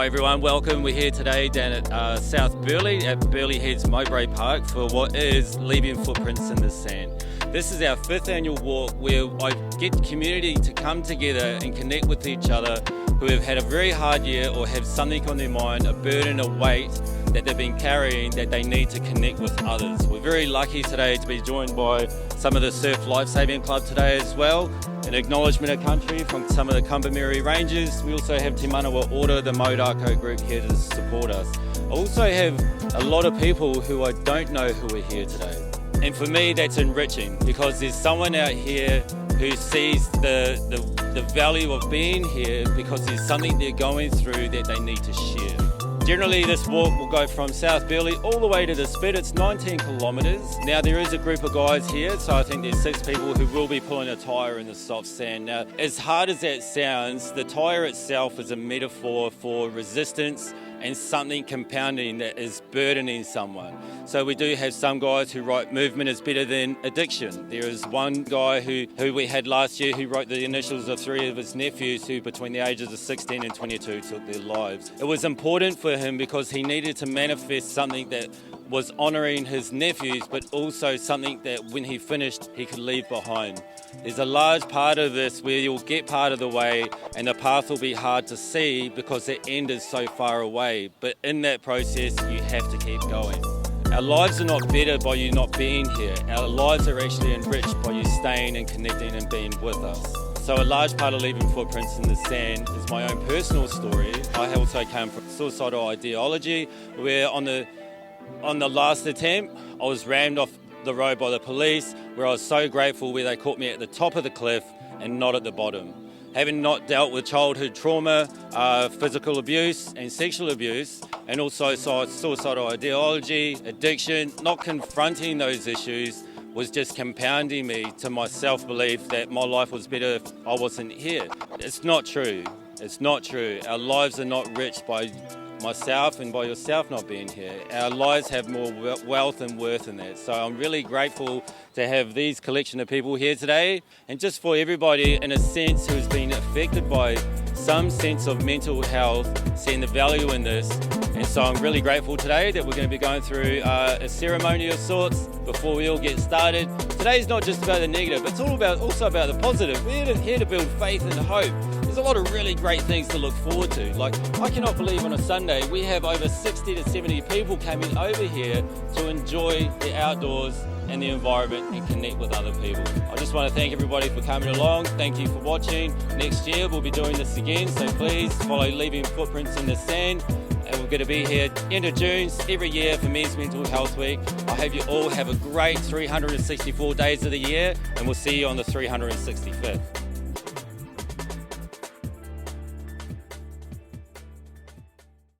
Hi everyone, welcome. We're here today down at South Burleigh at Burleigh Heads Mowbray Park for what is Leaving Footprints in the Sand. This is our 5th annual walk where I get the community to come together and connect with each other who have had a very hard year or have something on their mind, a burden, a weight that they've been carrying that they need to connect with others. We're very lucky today to be joined by some of the Surf Lifesaving Club today as well, an acknowledgement of country from some of the Kombumerri Rangers. We also have Te Manawa Order, the Mauri group here to support us. I also have a lot of people who I don't know who are here today. And for me, that's enriching because there's someone out here who sees the value of being here because there's something they're going through that they need to share. Generally, this walk will go from South Burleigh all the way to the Spit. It's 19 kilometres. Now, there is a group of guys here, so I think there's 6 people who will be pulling a tyre in the soft sand. Now, as hard as that sounds, the tyre itself is a metaphor for resistance and something compounding that is burdening someone. So we do have some guys who write movement is better than addiction. There is one guy who we had last year who wrote the initials of 3 of his nephews who between the ages of 16 and 22 took their lives. It was important for him because he needed to manifest something that was honouring his nephews, but also something that when he finished, he could leave behind. There's a large part of this where you'll get part of the way and the path will be hard to see because the end is so far away. But in that process, you have to keep going. Our lives are not better by you not being here. Our lives are actually enriched by you staying and connecting and being with us. So a large part of Leaving Footprints in the Sand is my own personal story. I also came from suicidal ideology where on the last attempt, I was rammed off the road by the police, where I was so grateful where they caught me at the top of the cliff and not at the bottom. Having not dealt with childhood trauma, physical abuse and sexual abuse, and also suicidal ideology, addiction, not confronting those issues was just compounding me to my self-belief that my life was better if I wasn't here. It's not true. It's not true. Our lives are not rich by myself and by yourself not being here. Our lives have more wealth and worth in that. So I'm really grateful to have these collection of people here today, and just for everybody in a sense who's been affected by some sense of mental health, seeing the value in this. And so I'm really grateful today that we're going to be going through a ceremony of sorts before we all get started. Today's not just about the negative, it's also about the positive. We're here to build faith and hope. There's a lot of really great things to look forward to. Like, I cannot believe on a Sunday we have over 60 to 70 people coming over here to enjoy the outdoors and the environment and connect with other people. I just want to thank everybody for coming along. Thank you for watching. Next year we'll be doing this again, so please follow Leaving Footprints in the Sand. And we're going to be here end of June every year for Men's Mental Health Week. I hope you all have a great 364 days of the year, and we'll see you on the 365th.